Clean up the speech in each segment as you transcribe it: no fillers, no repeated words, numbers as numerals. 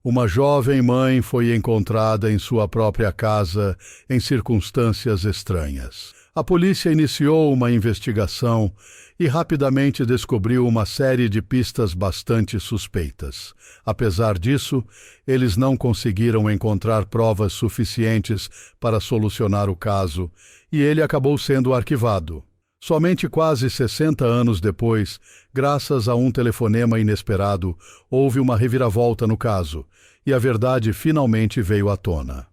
Uma jovem mãe foi encontrada em sua própria casa em circunstâncias estranhas. A polícia iniciou uma investigação e rapidamente descobriu uma série de pistas bastante suspeitas. Apesar disso, eles não conseguiram encontrar provas suficientes para solucionar o caso e ele acabou sendo arquivado. Somente quase 60 anos depois, graças a um telefonema inesperado, houve uma reviravolta no caso, e a verdade finalmente veio à tona.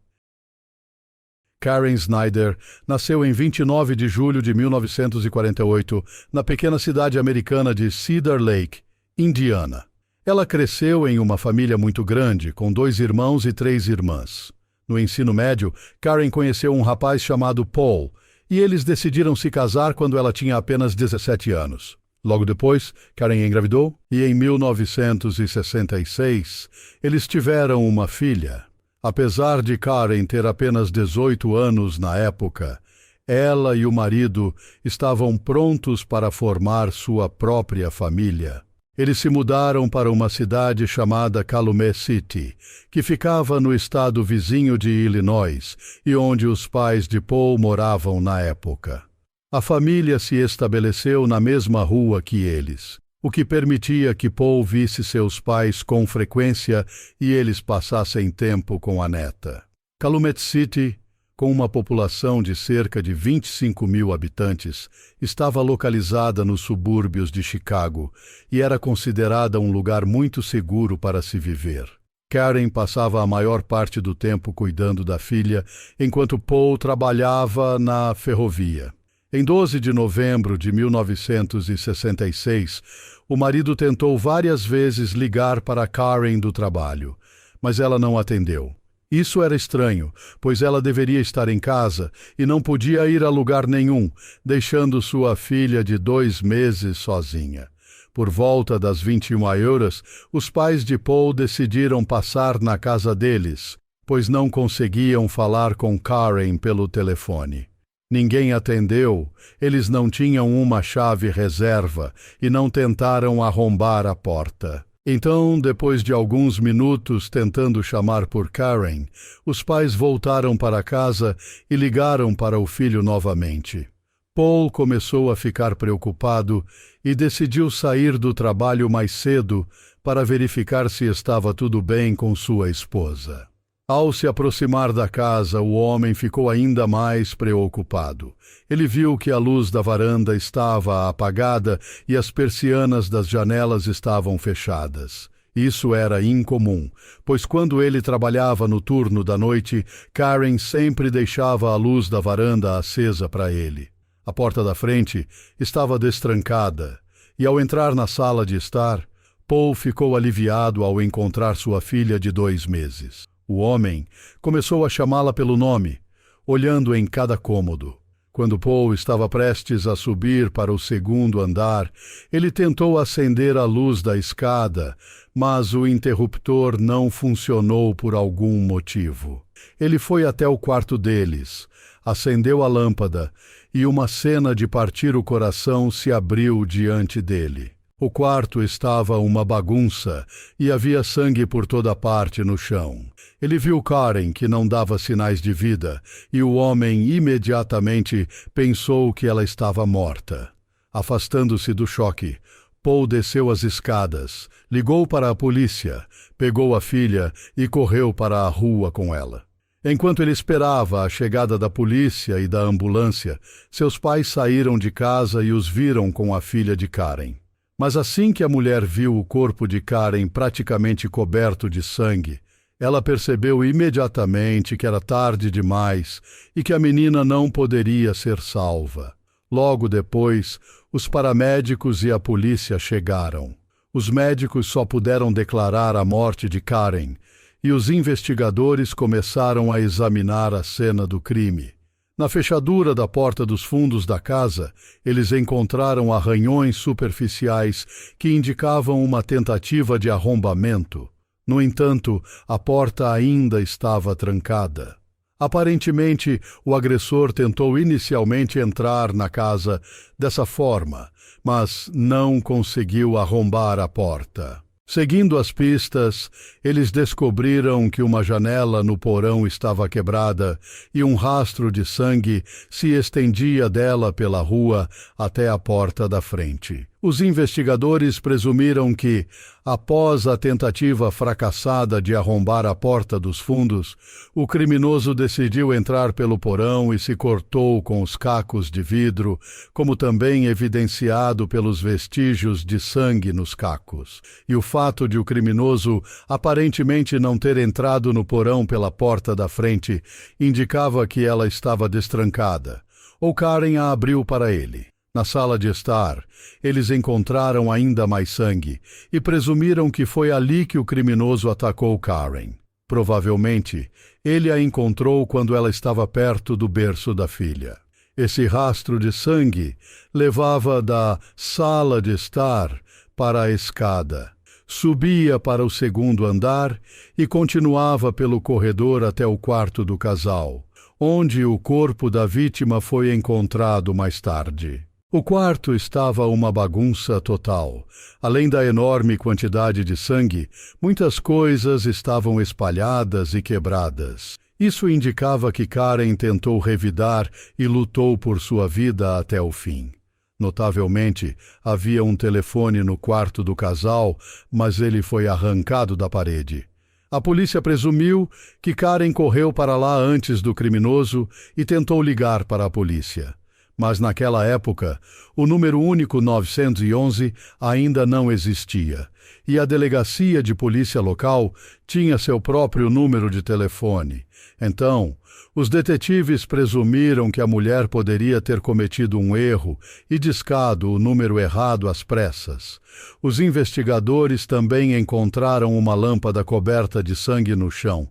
Karen Snyder nasceu em 29 de julho de 1948, na pequena cidade americana de Cedar Lake, Indiana. Ela cresceu em uma família muito grande, com 2 irmãos e 3 irmãs. No ensino médio, Karen conheceu um rapaz chamado Paul, e eles decidiram se casar quando ela tinha apenas 17 anos. Logo depois, Karen engravidou e em 1966 eles tiveram uma filha. Apesar de Karen ter apenas 18 anos na época, ela e o marido estavam prontos para formar sua própria família. Eles se mudaram para uma cidade chamada Calumet City, que ficava no estado vizinho de Illinois e onde os pais de Paul moravam na época. A família se estabeleceu na mesma rua que eles, o que permitia que Paul visse seus pais com frequência e eles passassem tempo com a neta. Calumet City, com uma população de cerca de 25 mil habitantes, estava localizada nos subúrbios de Chicago e era considerada um lugar muito seguro para se viver. Karen passava a maior parte do tempo cuidando da filha, enquanto Paul trabalhava na ferrovia. Em 12 de novembro de 1966, o marido tentou várias vezes ligar para Karen do trabalho, mas ela não atendeu. Isso era estranho, pois ela deveria estar em casa e não podia ir a lugar nenhum, deixando sua filha de 2 meses sozinha. Por volta das 21h, os pais de Paul decidiram passar na casa deles, pois não conseguiam falar com Karen pelo telefone. Ninguém atendeu, eles não tinham uma chave reserva e não tentaram arrombar a porta. Então, depois de alguns minutos tentando chamar por Karen, os pais voltaram para casa e ligaram para o filho novamente. Paul começou a ficar preocupado e decidiu sair do trabalho mais cedo para verificar se estava tudo bem com sua esposa. Ao se aproximar da casa, o homem ficou ainda mais preocupado. Ele viu que a luz da varanda estava apagada e as persianas das janelas estavam fechadas. Isso era incomum, pois quando ele trabalhava no turno da noite, Karen sempre deixava a luz da varanda acesa para ele. A porta da frente estava destrancada, e ao entrar na sala de estar, Paul ficou aliviado ao encontrar sua filha de 2 meses. O homem começou a chamá-la pelo nome, olhando em cada cômodo. Quando Paul estava prestes a subir para o 2º andar, ele tentou acender a luz da escada, mas o interruptor não funcionou por algum motivo. Ele foi até o quarto deles, acendeu a lâmpada e uma cena de partir o coração se abriu diante dele. O quarto estava uma bagunça e havia sangue por toda parte no chão. Ele viu Karen, que não dava sinais de vida, e o homem imediatamente pensou que ela estava morta. Afastando-se do choque, Paul desceu as escadas, ligou para a polícia, pegou a filha e correu para a rua com ela. Enquanto ele esperava a chegada da polícia e da ambulância, seus pais saíram de casa e os viram com a filha de Karen. Mas assim que a mulher viu o corpo de Karen praticamente coberto de sangue, ela percebeu imediatamente que era tarde demais e que a menina não poderia ser salva. Logo depois, os paramédicos e a polícia chegaram. Os médicos só puderam declarar a morte de Karen e os investigadores começaram a examinar a cena do crime. Na fechadura da porta dos fundos da casa, eles encontraram arranhões superficiais que indicavam uma tentativa de arrombamento. No entanto, a porta ainda estava trancada. Aparentemente, o agressor tentou inicialmente entrar na casa dessa forma, mas não conseguiu arrombar a porta. Seguindo as pistas, eles descobriram que uma janela no porão estava quebrada e um rastro de sangue se estendia dela pela rua até a porta da frente. Os investigadores presumiram que, após a tentativa fracassada de arrombar a porta dos fundos, o criminoso decidiu entrar pelo porão e se cortou com os cacos de vidro, como também evidenciado pelos vestígios de sangue nos cacos. E o fato de o criminoso aparentemente não ter entrado no porão pela porta da frente indicava que ela estava destrancada, ou Karen a abriu para ele. Na sala de estar, eles encontraram ainda mais sangue e presumiram que foi ali que o criminoso atacou Karen. Provavelmente, ele a encontrou quando ela estava perto do berço da filha. Esse rastro de sangue levava da sala de estar para a escada, subia para o segundo andar e continuava pelo corredor até o quarto do casal, onde o corpo da vítima foi encontrado mais tarde. O quarto estava uma bagunça total. Além da enorme quantidade de sangue, muitas coisas estavam espalhadas e quebradas. Isso indicava que Karen tentou revidar e lutou por sua vida até o fim. Notavelmente, havia um telefone no quarto do casal, mas ele foi arrancado da parede. A polícia presumiu que Karen correu para lá antes do criminoso e tentou ligar para a polícia. Mas naquela época, o número único 911 ainda não existia, e a delegacia de polícia local tinha seu próprio número de telefone. Então, os detetives presumiram que a mulher poderia ter cometido um erro e discado o número errado às pressas. Os investigadores também encontraram uma lâmpada coberta de sangue no chão,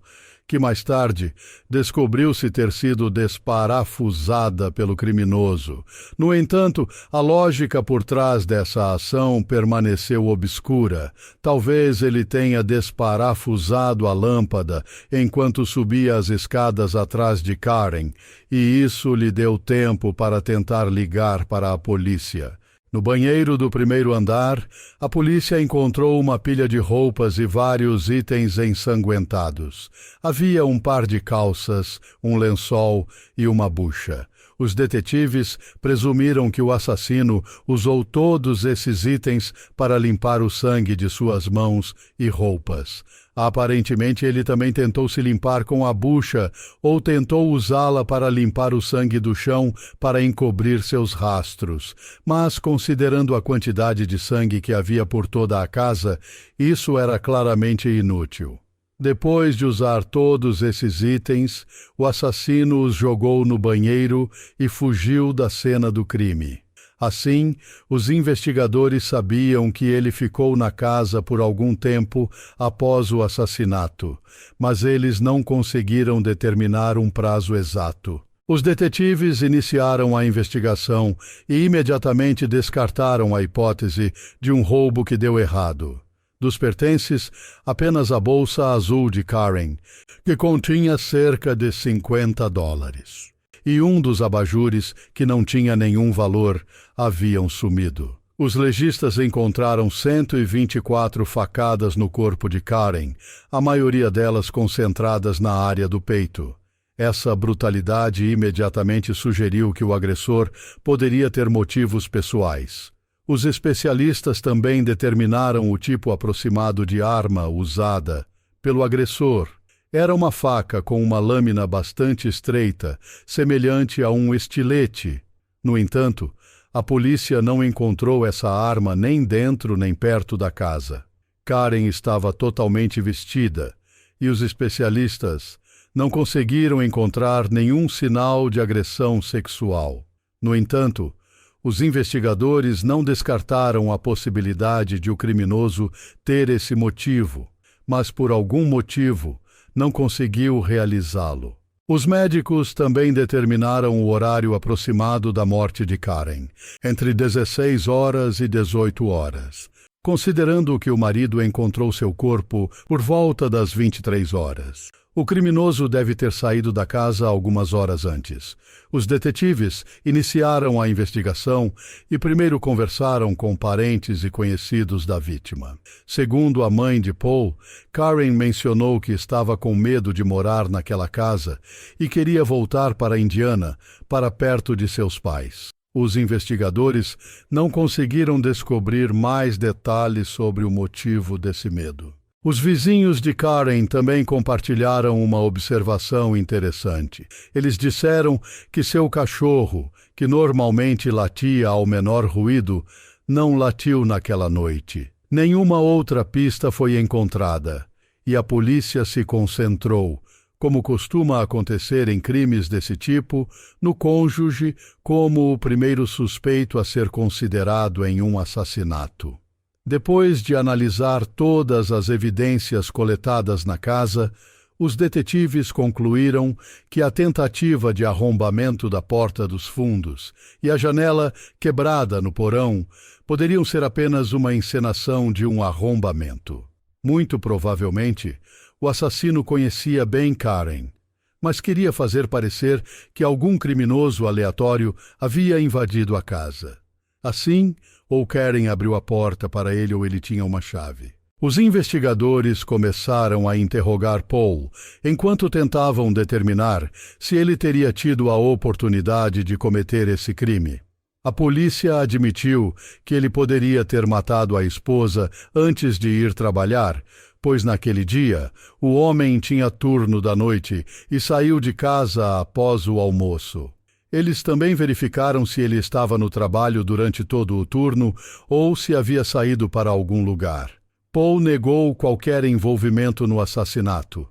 que mais tarde descobriu-se ter sido desparafusada pelo criminoso. No entanto, a lógica por trás dessa ação permaneceu obscura. Talvez ele tenha desparafusado a lâmpada enquanto subia as escadas atrás de Karen, e isso lhe deu tempo para tentar ligar para a polícia. No banheiro do primeiro andar, a polícia encontrou uma pilha de roupas e vários itens ensanguentados. Havia um par de calças, um lençol e uma bucha. Os detetives presumiram que o assassino usou todos esses itens para limpar o sangue de suas mãos e roupas. Aparentemente, ele também tentou se limpar com a bucha ou tentou usá-la para limpar o sangue do chão para encobrir seus rastros. Mas, considerando a quantidade de sangue que havia por toda a casa, isso era claramente inútil. Depois de usar todos esses itens, o assassino os jogou no banheiro e fugiu da cena do crime. Assim, os investigadores sabiam que ele ficou na casa por algum tempo após o assassinato, mas eles não conseguiram determinar um prazo exato. Os detetives iniciaram a investigação e imediatamente descartaram a hipótese de um roubo que deu errado. Dos pertences, apenas a bolsa azul de Karen, que continha cerca de $50. E um dos abajures, que não tinha nenhum valor, haviam sumido. Os legistas encontraram 124 facadas no corpo de Karen, a maioria delas concentradas na área do peito. Essa brutalidade imediatamente sugeriu que o agressor poderia ter motivos pessoais. Os especialistas também determinaram o tipo aproximado de arma usada pelo agressor. Era uma faca com uma lâmina bastante estreita, semelhante a um estilete. No entanto, a polícia não encontrou essa arma nem dentro nem perto da casa. Karen estava totalmente vestida, e os especialistas não conseguiram encontrar nenhum sinal de agressão sexual. No entanto, os investigadores não descartaram a possibilidade de o criminoso ter esse motivo, mas por algum motivo não conseguiu realizá-lo. Os médicos também determinaram o horário aproximado da morte de Karen, entre 16 horas e 18 horas. considerando que o marido encontrou seu corpo por volta das 23 horas. O criminoso deve ter saído da casa algumas horas antes. Os detetives iniciaram a investigação e primeiro conversaram com parentes e conhecidos da vítima. Segundo a mãe de Paul, Karen mencionou que estava com medo de morar naquela casa e queria voltar para Indiana, para perto de seus pais. Os investigadores não conseguiram descobrir mais detalhes sobre o motivo desse medo. Os vizinhos de Karen também compartilharam uma observação interessante. Eles disseram que seu cachorro, que normalmente latia ao menor ruído, não latiu naquela noite. Nenhuma outra pista foi encontrada, e a polícia se concentrou, como costuma acontecer em crimes desse tipo, no cônjuge como o primeiro suspeito a ser considerado em um assassinato. Depois de analisar todas as evidências coletadas na casa, os detetives concluíram que a tentativa de arrombamento da porta dos fundos e a janela quebrada no porão poderiam ser apenas uma encenação de um arrombamento. Muito provavelmente, o assassino conhecia bem Karen, mas queria fazer parecer que algum criminoso aleatório havia invadido a casa. Assim, ou Karen abriu a porta para ele ou ele tinha uma chave. Os investigadores começaram a interrogar Paul, enquanto tentavam determinar se ele teria tido a oportunidade de cometer esse crime. A polícia admitiu que ele poderia ter matado a esposa antes de ir trabalhar, pois naquele dia o homem tinha turno da noite e saiu de casa após o almoço. Eles também verificaram se ele estava no trabalho durante todo o turno ou se havia saído para algum lugar. Paul negou qualquer envolvimento no assassinato,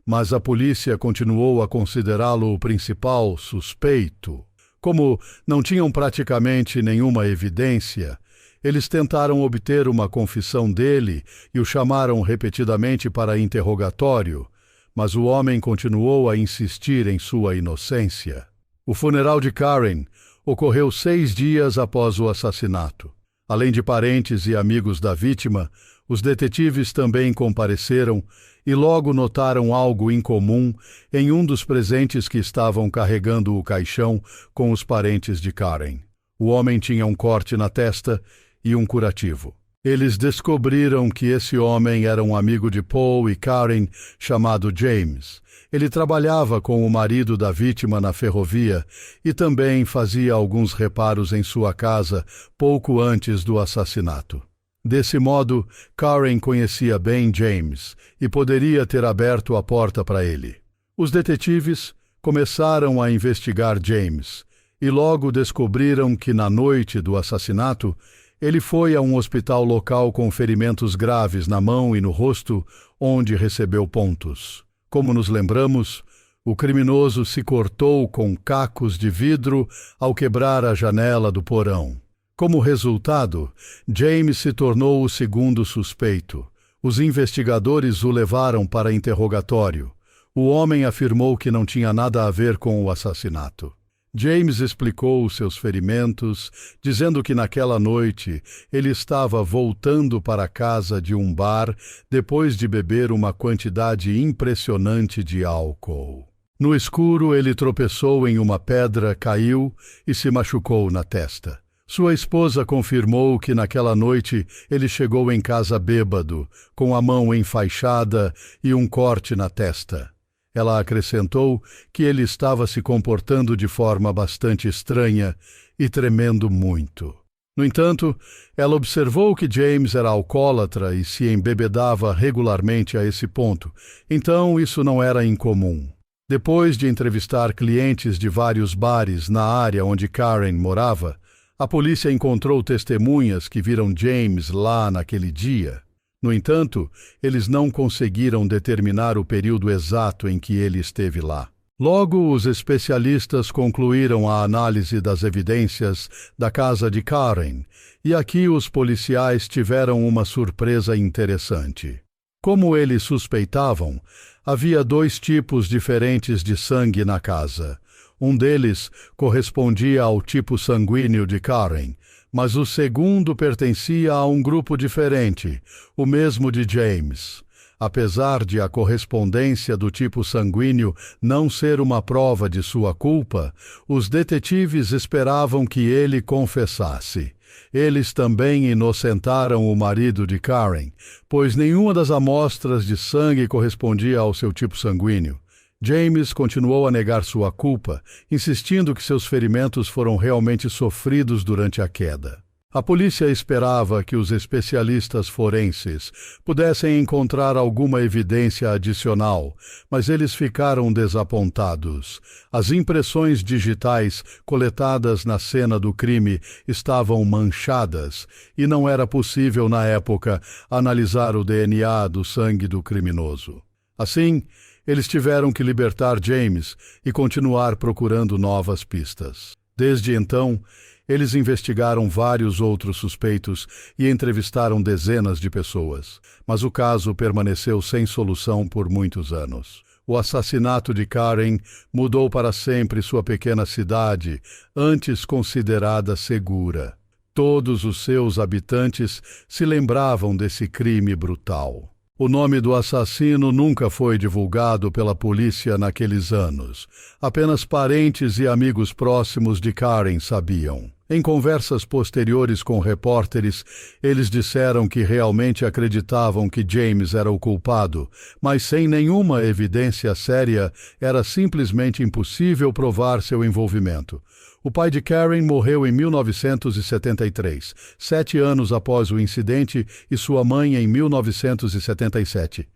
mas a polícia continuou a considerá-lo o principal suspeito. Como não tinham praticamente nenhuma evidência, eles tentaram obter uma confissão dele e o chamaram repetidamente para interrogatório, mas o homem continuou a insistir em sua inocência. O funeral de Karen ocorreu 6 dias após o assassinato. Além de parentes e amigos da vítima, os detetives também compareceram e logo notaram algo incomum em um dos presentes que estavam carregando o caixão com os parentes de Karen. O homem tinha um corte na testa e um curativo. Eles descobriram que esse homem era um amigo de Paul e Karen chamado James. Ele trabalhava com o marido da vítima na ferrovia e também fazia alguns reparos em sua casa pouco antes do assassinato. Desse modo, Karen conhecia bem James e poderia ter aberto a porta para ele. Os detetives começaram a investigar James e logo descobriram que na noite do assassinato ele foi a um hospital local com ferimentos graves na mão e no rosto, onde recebeu pontos. Como nos lembramos, o criminoso se cortou com cacos de vidro ao quebrar a janela do porão. Como resultado, James se tornou o segundo suspeito. Os investigadores o levaram para interrogatório. O homem afirmou que não tinha nada a ver com o assassinato. James explicou os seus ferimentos, dizendo que naquela noite ele estava voltando para casa de um bar depois de beber uma quantidade impressionante de álcool. No escuro, ele tropeçou em uma pedra, caiu e se machucou na testa. Sua esposa confirmou que naquela noite ele chegou em casa bêbado, com a mão enfaixada e um corte na testa. Ela acrescentou que ele estava se comportando de forma bastante estranha e tremendo muito. No entanto, ela observou que James era alcoólatra e se embebedava regularmente a esse ponto, então isso não era incomum. Depois de entrevistar clientes de vários bares na área onde Karen morava, a polícia encontrou testemunhas que viram James lá naquele dia. No entanto, eles não conseguiram determinar o período exato em que ele esteve lá. Logo, os especialistas concluíram a análise das evidências da casa de Karen, e aqui os policiais tiveram uma surpresa interessante. Como eles suspeitavam, havia 2 tipos diferentes de sangue na casa. Um deles correspondia ao tipo sanguíneo de Karen, mas o segundo pertencia a um grupo diferente, o mesmo de James. Apesar de a correspondência do tipo sanguíneo não ser uma prova de sua culpa, os detetives esperavam que ele confessasse. Eles também inocentaram o marido de Karen, pois nenhuma das amostras de sangue correspondia ao seu tipo sanguíneo. James continuou a negar sua culpa, insistindo que seus ferimentos foram realmente sofridos durante a queda. A polícia esperava que os especialistas forenses pudessem encontrar alguma evidência adicional, mas eles ficaram desapontados. As impressões digitais coletadas na cena do crime estavam manchadas e não era possível, na época, analisar o DNA do sangue do criminoso. Assim, eles tiveram que libertar James e continuar procurando novas pistas. Desde então, eles investigaram vários outros suspeitos e entrevistaram dezenas de pessoas, mas o caso permaneceu sem solução por muitos anos. O assassinato de Karen mudou para sempre sua pequena cidade, antes considerada segura. Todos os seus habitantes se lembravam desse crime brutal. O nome do assassino nunca foi divulgado pela polícia naqueles anos. Apenas parentes e amigos próximos de Karen sabiam. Em conversas posteriores com repórteres, eles disseram que realmente acreditavam que James era o culpado, mas sem nenhuma evidência séria, era simplesmente impossível provar seu envolvimento. O pai de Karen morreu em 1973, 7 anos após o incidente, e sua mãe em 1977.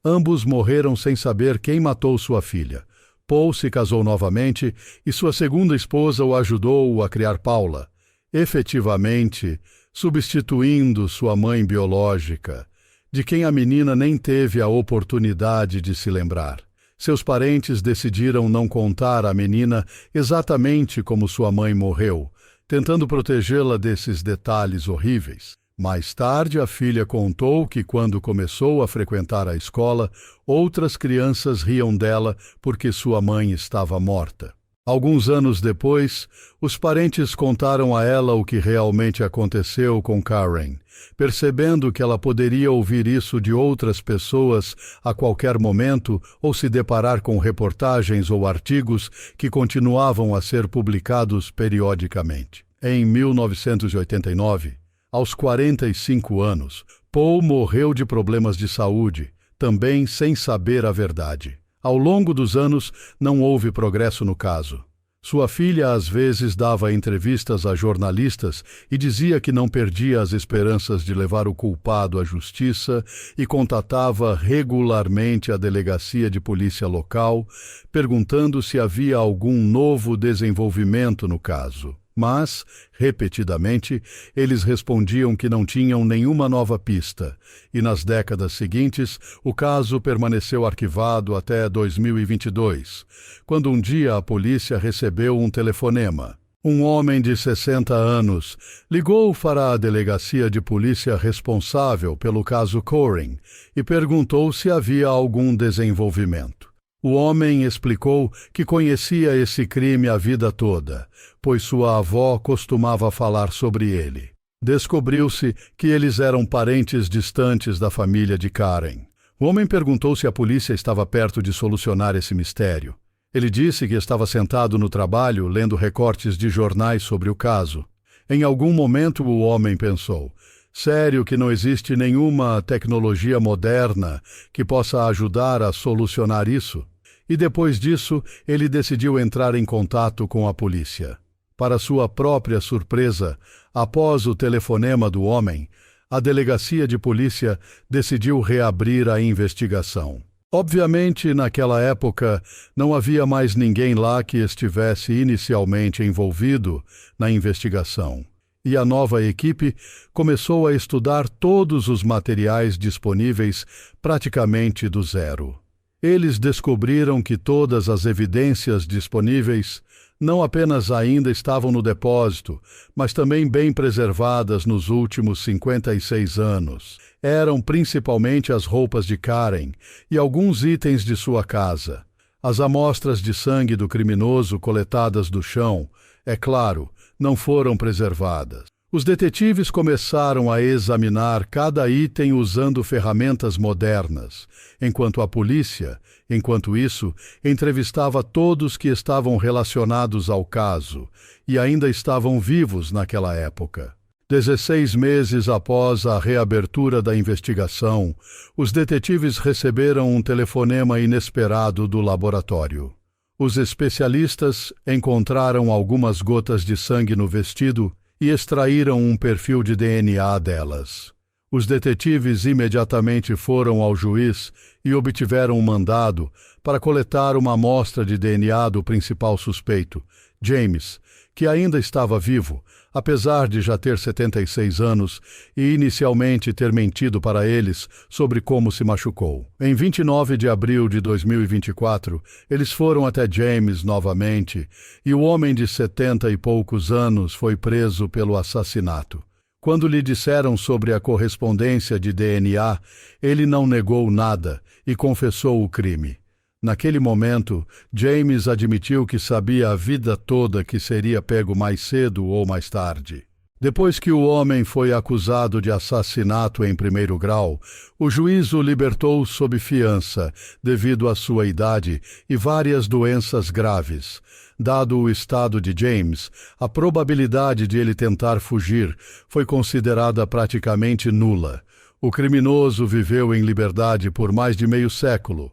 Ambos morreram sem saber quem matou sua filha. Paul se casou novamente e sua segunda esposa o ajudou a criar Paula, efetivamente substituindo sua mãe biológica, de quem a menina nem teve a oportunidade de se lembrar. Seus parentes decidiram não contar à menina exatamente como sua mãe morreu, tentando protegê-la desses detalhes horríveis. Mais tarde, a filha contou que, quando começou a frequentar a escola, outras crianças riam dela porque sua mãe estava morta. Alguns anos depois, os parentes contaram a ela o que realmente aconteceu com Karen, percebendo que ela poderia ouvir isso de outras pessoas a qualquer momento ou se deparar com reportagens ou artigos que continuavam a ser publicados periodicamente. Em 1989, aos 45 anos, Paul morreu de problemas de saúde, também sem saber a verdade. Ao longo dos anos, não houve progresso no caso. Sua filha às vezes dava entrevistas a jornalistas e dizia que não perdia as esperanças de levar o culpado à justiça e contatava regularmente a delegacia de polícia local, perguntando se havia algum novo desenvolvimento no caso. Mas, repetidamente, eles respondiam que não tinham nenhuma nova pista, e nas décadas seguintes, o caso permaneceu arquivado até 2022, quando um dia a polícia recebeu um telefonema. Um homem de 60 anos ligou para a delegacia de polícia responsável pelo caso Karen e perguntou se havia algum desenvolvimento. O homem explicou que conhecia esse crime a vida toda, pois sua avó costumava falar sobre ele. Descobriu-se que eles eram parentes distantes da família de Karen. O homem perguntou se a polícia estava perto de solucionar esse mistério. Ele disse que estava sentado no trabalho lendo recortes de jornais sobre o caso. Em algum momento o homem pensou: sério que não existe nenhuma tecnologia moderna que possa ajudar a solucionar isso? E depois disso, ele decidiu entrar em contato com a polícia. Para sua própria surpresa, após o telefonema do homem, a delegacia de polícia decidiu reabrir a investigação. Obviamente, naquela época, não havia mais ninguém lá que estivesse inicialmente envolvido na investigação. E a nova equipe começou a estudar todos os materiais disponíveis praticamente do zero. Eles descobriram que todas as evidências disponíveis não apenas ainda estavam no depósito, mas também bem preservadas nos últimos 56 anos. Eram principalmente as roupas de Karen e alguns itens de sua casa. As amostras de sangue do criminoso coletadas do chão, é claro, não foram preservadas. Os detetives começaram a examinar cada item usando ferramentas modernas, enquanto a polícia, enquanto isso, entrevistava todos que estavam relacionados ao caso e ainda estavam vivos naquela época. 16 meses após a reabertura da investigação, os detetives receberam um telefonema inesperado do laboratório. Os especialistas encontraram algumas gotas de sangue no vestido e extraíram um perfil de DNA delas. Os detetives imediatamente foram ao juiz e obtiveram um mandado para coletar uma amostra de DNA do principal suspeito, James, que ainda estava vivo, apesar de já ter 76 anos e inicialmente ter mentido para eles sobre como se machucou. Em 29 de abril de 2024, eles foram até James novamente e o homem de 70 e poucos anos foi preso pelo assassinato. Quando lhe disseram sobre a correspondência de DNA, ele não negou nada e confessou o crime. Naquele momento, James admitiu que sabia a vida toda que seria pego mais cedo ou mais tarde. Depois que o homem foi acusado de assassinato em primeiro grau, o juiz o libertou sob fiança, devido à sua idade e várias doenças graves. Dado o estado de James, a probabilidade de ele tentar fugir foi considerada praticamente nula. O criminoso viveu em liberdade por mais de meio século.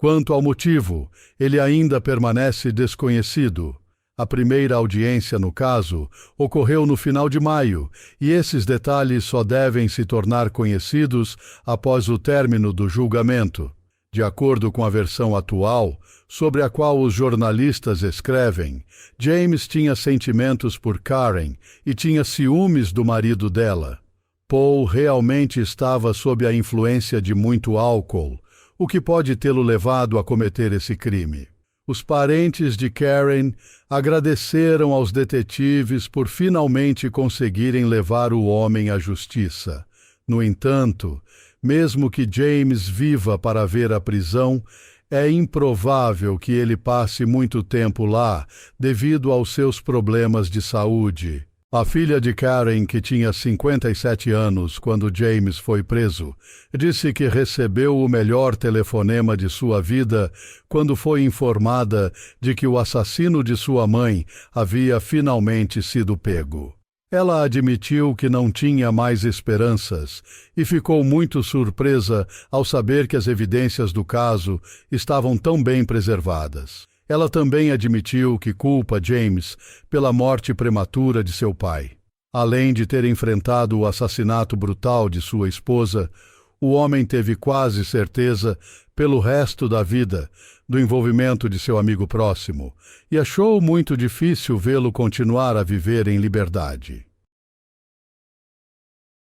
Quanto ao motivo, ele ainda permanece desconhecido. A primeira audiência no caso ocorreu no final de maio, e esses detalhes só devem se tornar conhecidos após o término do julgamento. De acordo com a versão atual, sobre a qual os jornalistas escrevem, James tinha sentimentos por Karen e tinha ciúmes do marido dela. Paul realmente estava sob a influência de muito álcool, o que pode tê-lo levado a cometer esse crime. Os parentes de Karen agradeceram aos detetives por finalmente conseguirem levar o homem à justiça. No entanto, mesmo que James viva para ver a prisão, é improvável que ele passe muito tempo lá devido aos seus problemas de saúde. A filha de Karen, que tinha 57 anos quando James foi preso, disse que recebeu o melhor telefonema de sua vida quando foi informada de que o assassino de sua mãe havia finalmente sido pego. Ela admitiu que não tinha mais esperanças e ficou muito surpresa ao saber que as evidências do caso estavam tão bem preservadas. Ela também admitiu que culpa James pela morte prematura de seu pai. Além de ter enfrentado o assassinato brutal de sua esposa, o homem teve quase certeza, pelo resto da vida, do envolvimento de seu amigo próximo, e achou muito difícil vê-lo continuar a viver em liberdade.